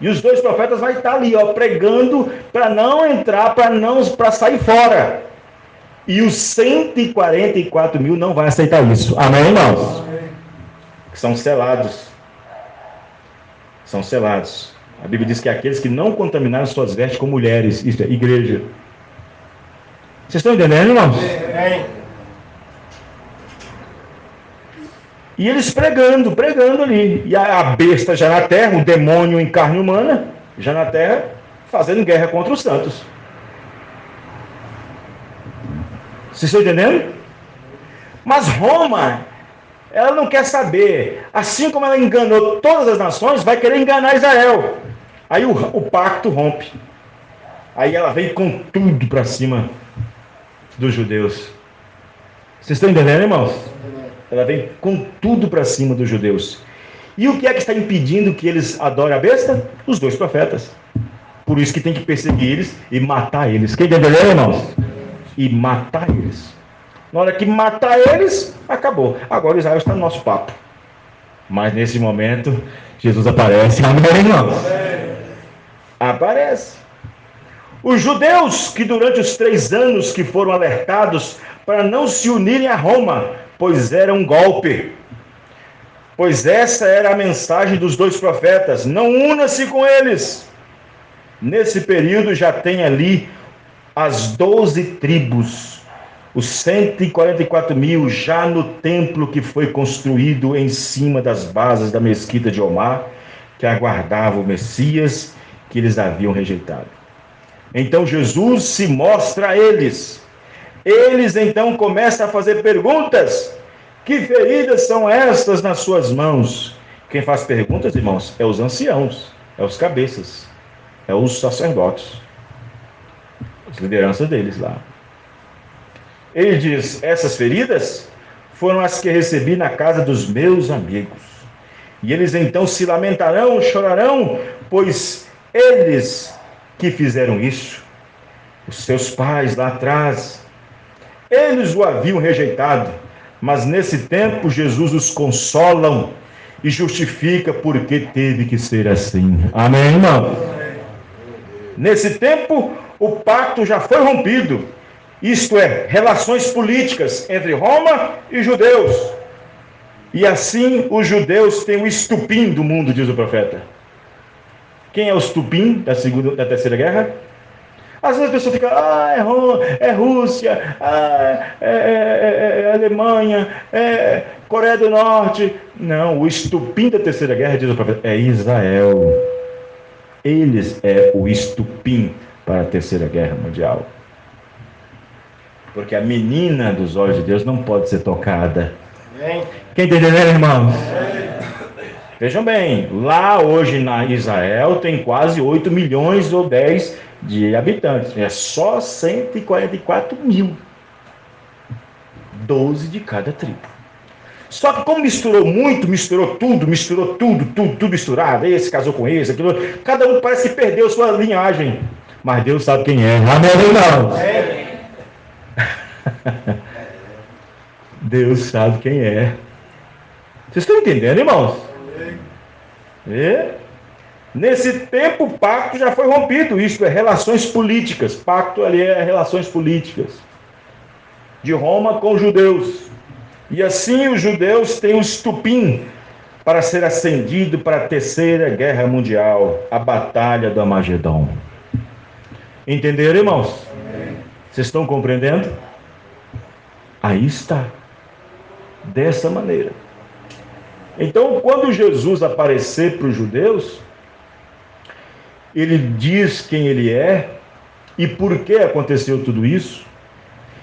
E os dois profetas vai estar ali, ó, pregando para não entrar, para sair fora. E os 144 mil não vai aceitar isso. Amém, irmãos? Amém. São selados. São selados. A Bíblia diz que aqueles que não contaminaram suas vestes com mulheres, isso é igreja. Vocês estão entendendo, irmãos? Amém. E eles pregando ali. E a besta já na terra, o demônio em carne humana, já na terra, fazendo guerra contra os santos. Vocês estão entendendo? Mas Roma, ela não quer saber. Assim como ela enganou todas as nações, vai querer enganar Israel. Aí o pacto rompe. Aí ela vem com tudo para cima dos judeus. Vocês estão entendendo, irmãos? Ela vem com tudo para cima dos judeus. E o que é que está impedindo que eles adorem a besta? Os dois profetas. Por isso que tem que perseguir eles e matar eles. Quem entendeu, irmãos? E matar eles. Na hora que matar eles, acabou. Agora Israel está no nosso papo. Mas nesse momento, Jesus aparece. Amém, irmãos? Aparece. Os judeus que durante os 3 anos que foram alertados para não se unirem a Roma, pois era um golpe. Pois essa era a mensagem dos 2 profetas: não una-se com eles. Nesse período já tem ali as 12 tribos, os 144 mil já no templo que foi construído em cima das bases da mesquita de Omar, que aguardava o Messias que eles haviam rejeitado. Então Jesus se mostra a eles. Eles então começam a fazer perguntas. Que feridas são estas nas suas mãos? Quem faz perguntas, irmãos, é os anciãos, é os cabeças, é os sacerdotes, as lideranças deles lá. Ele diz: essas feridas foram as que recebi na casa dos meus amigos. E eles então se lamentarão, chorarão, pois eles que fizeram isso, os seus pais lá atrás, eles o haviam rejeitado, mas nesse tempo Jesus os consola e justifica porque teve que ser assim. Amém, irmão? Nesse tempo, o pacto já foi rompido. Isto é, relações políticas entre Roma e judeus. E assim, os judeus têm o estupim do mundo, diz o profeta. Quem é o estupim da terceira guerra? Às vezes a pessoa fica, é Rússia, é Alemanha, é Coreia do Norte. Não, o estupim da terceira guerra, diz o profeta, é Israel. Eles é o estupim para a terceira guerra mundial. Porque a menina dos olhos de Deus não pode ser tocada. Amém. Quem está entendendo, irmãos? Vejam bem, lá hoje na Israel tem quase 8 milhões ou 10 de habitantes. É só 144 mil. 12 de cada tribo. Só que como misturou tudo misturado. Esse casou com esse, aquilo. Cada um parece que perdeu sua linhagem. Mas Deus sabe quem é. Amém, irmãos? Deus sabe quem é. Vocês estão entendendo, irmãos? Nesse tempo o pacto já foi rompido. Isto é, relações políticas. Pacto ali é relações políticas de Roma com os judeus. E assim os judeus têm o estupim para ser ascendido para a terceira guerra mundial, a batalha do Armagedon. Entenderam, irmãos? Vocês estão compreendendo? Aí está. Dessa maneira. Então, quando Jesus aparecer para os judeus, ele diz quem ele é e por que aconteceu tudo isso.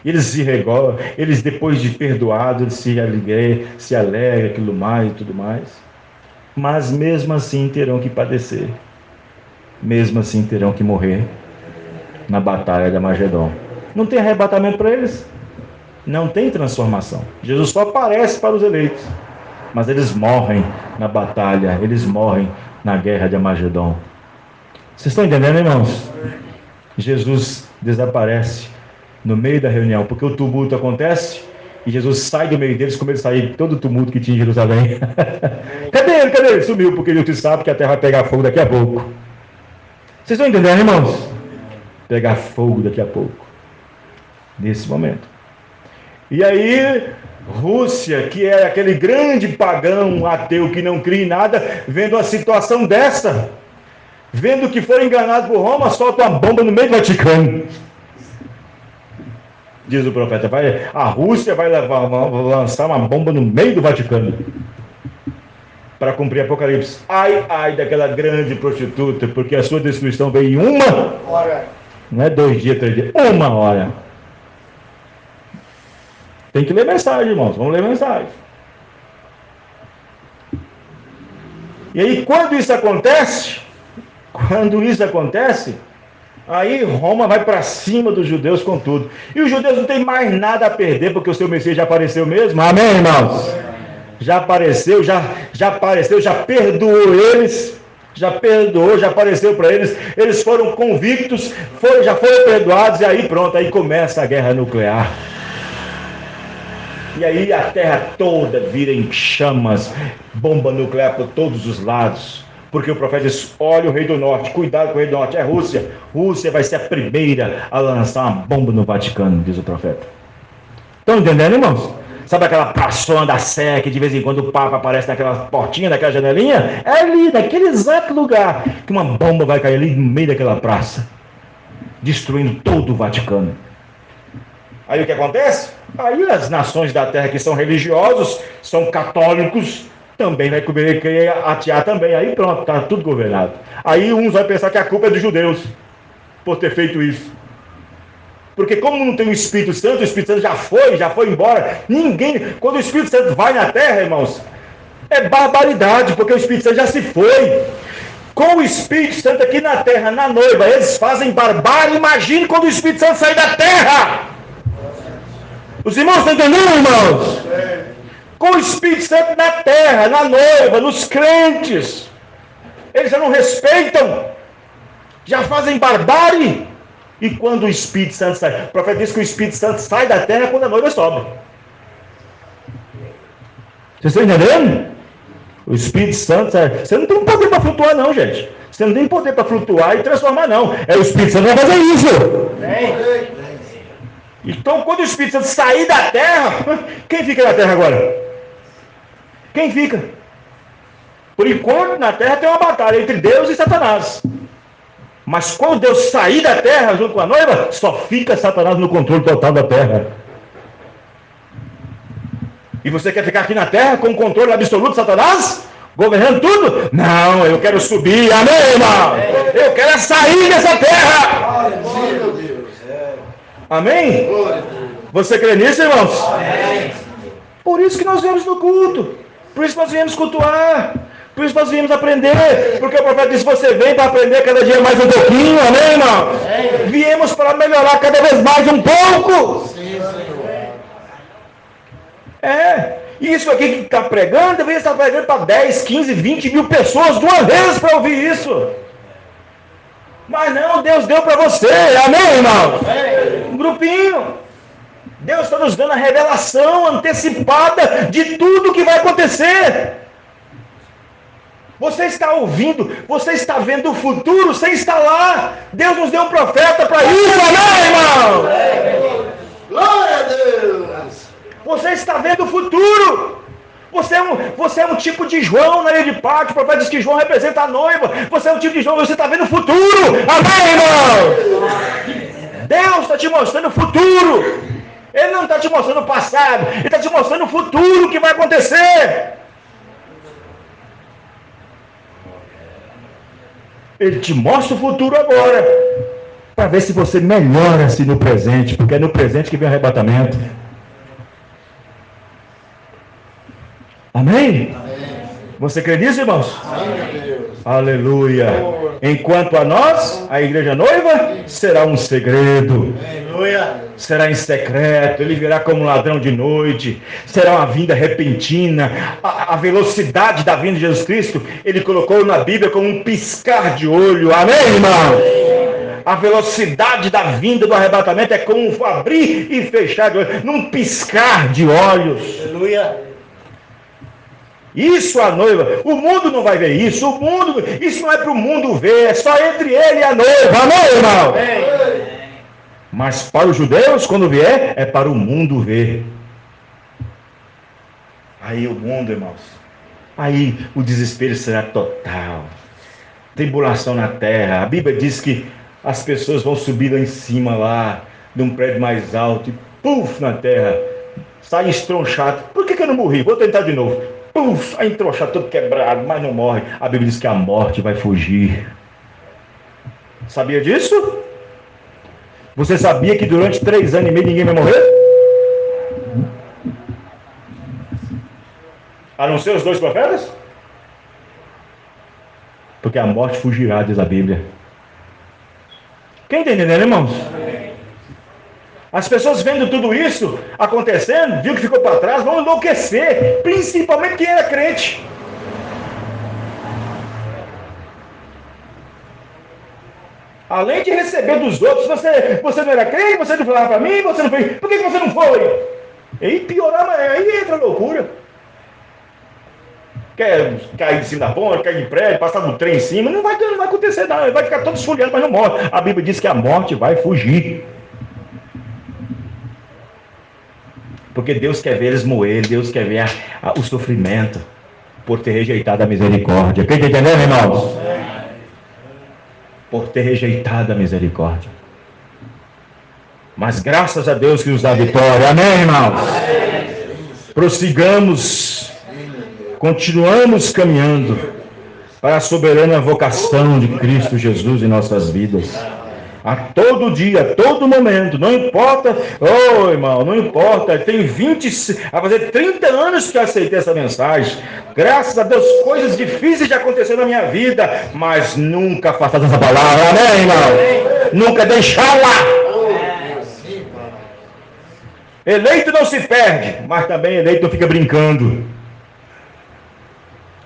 Eles se regolam, eles depois de perdoados, eles se alegram, aquilo mais e tudo mais. Mas mesmo assim terão que padecer. Mesmo assim terão que morrer na batalha de Armagedon. Não tem arrebatamento para eles. Não tem transformação. Jesus só aparece para os eleitos. Mas eles morrem na batalha, eles morrem na guerra de Armagedon. Vocês estão entendendo, irmãos? Jesus desaparece no meio da reunião, porque o tumulto acontece e Jesus sai do meio deles, como ele saiu todo o tumulto que tinha em Jerusalém. Cadê ele? Cadê ele? Sumiu, porque ele sabe que a terra vai pegar fogo daqui a pouco. Vocês estão entendendo, irmãos? Pegar fogo daqui a pouco. Nesse momento. E aí, Rússia, que é aquele grande pagão ateu que não cria em nada, vendo uma situação dessa, vendo que foram enganados por Roma, solta uma bomba no meio do Vaticano. Diz o profeta, a Rússia vai lançar uma bomba no meio do Vaticano para cumprir Apocalipse. Ai daquela grande prostituta, porque a sua destruição veio em 1 hora. Não é 2 dias, 3 dias, 1 hora. Tem que ler mensagem, irmãos. Vamos ler mensagem. E aí, quando isso acontece, aí Roma vai para cima dos judeus com tudo. E os judeus não têm mais nada a perder, porque o seu Messias já apareceu mesmo. Amém, irmãos? Já apareceu, já perdoou eles. Já perdoou, já apareceu para eles. Eles foram convictos, já foram perdoados. E aí pronto, aí começa a guerra nuclear. E aí a terra toda vira em chamas, bomba nuclear por todos os lados. Porque o profeta diz, olha o rei do norte, cuidado com o rei do norte, é Rússia. Rússia vai ser a primeira a lançar uma bomba no Vaticano, diz o profeta. Estão entendendo, irmãos? Sabe aquela praçona da Sé, que de vez em quando o Papa aparece naquela portinha, naquela janelinha? É ali, naquele exato lugar, que uma bomba vai cair ali no meio daquela praça, destruindo todo o Vaticano. Aí o que acontece? Aí as nações da terra que são religiosos, são católicos, também vai querer atear também. Aí pronto, está tudo governado. Aí uns vão pensar que a culpa é dos judeus, por ter feito isso. Porque como não tem o Espírito Santo já foi embora. Ninguém, quando o Espírito Santo vai na terra, irmãos, é barbaridade, porque o Espírito Santo já se foi. Com o Espírito Santo aqui na terra, na noiva, eles fazem barbárie. Imagine quando o Espírito Santo sair da terra. Os irmãos estão entendendo, irmãos? Com o Espírito Santo na terra, na noiva, nos crentes, eles já não respeitam, já fazem barbárie. E quando o Espírito Santo sai, o profeta diz que o Espírito Santo sai da terra quando a noiva sobe. Vocês estão entendendo? O Espírito Santo sai. Você não tem poder para flutuar, não, gente. Você não tem poder para flutuar e transformar, não. É o Espírito Santo que vai fazer isso. Então, quando o Espírito Santo sair da terra, quem fica na terra agora? Quem fica? Por enquanto, na terra tem uma batalha entre Deus e Satanás. Mas quando Deus sair da terra junto com a noiva, só fica Satanás no controle total da terra. E você quer ficar aqui na terra com o controle absoluto de Satanás? Governando tudo? Não, eu quero subir, amém, irmão? Eu quero sair dessa terra. Amém? Você crê nisso, irmãos? Por isso que nós viemos no culto. Por isso que nós viemos cultuar. Por isso nós viemos aprender, porque o profeta disse, você vem para aprender cada dia mais um pouquinho, amém, irmão? Viemos para melhorar cada vez mais um pouco. Isso aqui que está pregando, deveria estar pregando para 10, 15, 20 mil pessoas de uma vez para ouvir isso. Mas não, Deus deu para você, amém, irmão? Um grupinho. Deus está nos dando a revelação antecipada de tudo que vai acontecer. Você está ouvindo, você está vendo o futuro, você está lá. Deus nos deu um profeta para isso, amém, irmão? Glória a Deus! Você está vendo o futuro. Você é um tipo de João na ilha de Pátio. O profeta diz que João representa a noiva. Você é um tipo de João, você está vendo o futuro, amém, irmão? Deus está te mostrando o futuro. Ele não está te mostrando o passado, ele está te mostrando o futuro que vai acontecer. Ele te mostra o futuro agora, para ver se você melhora-se no presente, porque é no presente que vem o arrebatamento. Amém? Você crê nisso, irmãos? Amém. Aleluia. Enquanto a nós, a igreja noiva, será um segredo. Aleluia. Será em secreto, ele virá como um ladrão de noite, será uma vinda repentina. A velocidade da vinda de Jesus Cristo, ele colocou na Bíblia como um piscar de olho, amém, irmão? A velocidade da vinda do arrebatamento é como um abrir e fechar de olhos, num piscar de olhos. Aleluia. Isso a noiva, o mundo não vai ver isso, isso não é para o mundo ver, é só entre ele e a noiva, amém, irmão? Amém. Mas para os judeus, quando vier, é para o mundo ver. Aí o mundo, irmãos, aí o desespero será total. Tribulação na terra. A Bíblia diz que as pessoas vão subir lá em cima, lá, de um prédio mais alto, e puf, na terra, sai estronchado. Por que eu não morri? Vou tentar de novo. Puf, sai entronchado, todo quebrado, mas não morre. A Bíblia diz que a morte vai fugir. Sabia disso? Você sabia que durante 3 anos e meio ninguém vai morrer? A não ser os 2 profetas? Porque a morte fugirá, diz a Bíblia. Quem está entendendo, irmãos? As pessoas vendo tudo isso acontecendo, viu que ficou para trás, vão enlouquecer. Principalmente quem era crente. Além de receber dos outros, você não era crente, você não falava para mim, você não foi. Por que você não foi? E piorar, aí entra a loucura. Quer cair de cima da ponte, cair de prédio, passar no trem em cima, não vai acontecer nada, ele vai ficar todo esfoliando, mas não morre. A Bíblia diz que a morte vai fugir. Porque Deus quer ver eles moer, Deus quer ver o sofrimento por ter rejeitado a misericórdia. Quem está entendendo, irmãos? Por ter rejeitado a misericórdia. Mas graças a Deus que nos dá vitória. Amém, irmãos? Prossigamos, continuamos caminhando para a soberana vocação de Cristo Jesus em nossas vidas. A todo dia, a todo momento, não importa, irmão, não importa, tem vai fazer 30 anos que eu aceitei essa mensagem, graças a Deus, coisas difíceis já aconteceram na minha vida, mas nunca afastar essa palavra, amém, irmão? Nunca deixá-la. Eleito não se perde, mas também eleito não fica brincando.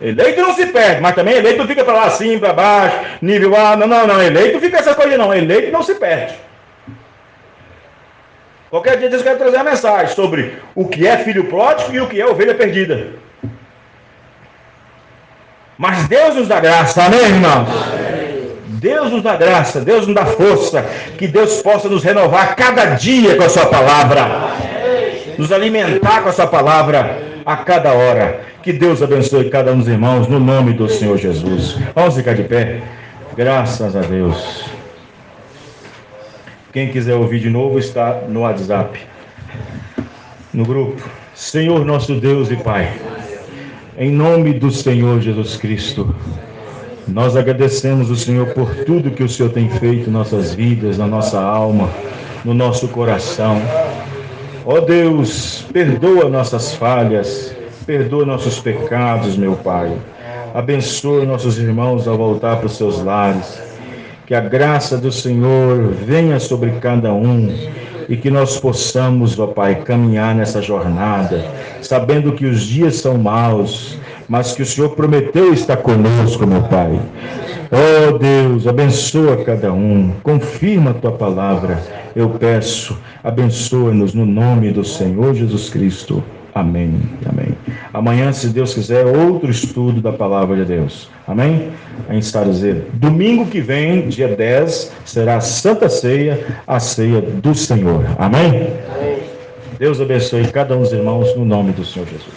Eleito não se perde, mas também eleito não fica para lá assim, para baixo, nível A, não, eleito não fica essa coisa não, eleito não se perde. Qualquer dia eu quero trazer uma mensagem sobre o que é filho pródigo e o que é ovelha perdida. Mas Deus nos dá graça, amém, irmãos? Deus nos dá graça, Deus nos dá força, que Deus possa nos renovar cada dia com a sua palavra, nos alimentar com a sua palavra a cada hora. Que Deus abençoe cada um dos irmãos, no nome do Senhor Jesus. Vamos ficar de pé. Graças a Deus. Quem quiser ouvir de novo está no WhatsApp, no grupo. Senhor nosso Deus e Pai, em nome do Senhor Jesus Cristo, nós agradecemos o Senhor por tudo que o Senhor tem feito em nossas vidas, na nossa alma, no nosso coração. Ó Deus, perdoa nossas falhas, perdoa nossos pecados, meu Pai. Abençoa nossos irmãos ao voltar para os seus lares. Que a graça do Senhor venha sobre cada um e que nós possamos, ó Pai, caminhar nessa jornada, sabendo que os dias são maus, mas que o Senhor prometeu estar conosco, meu Pai. Oh Deus, abençoa cada um, confirma a Tua palavra, eu peço, abençoa-nos no nome do Senhor Jesus Cristo. Amém, amém. Amanhã, se Deus quiser, outro estudo da palavra de Deus. Amém? A gente está dizendo, domingo que vem, dia 10, será a Santa Ceia, a ceia do Senhor. Amém? Deus abençoe cada um dos irmãos no nome do Senhor Jesus.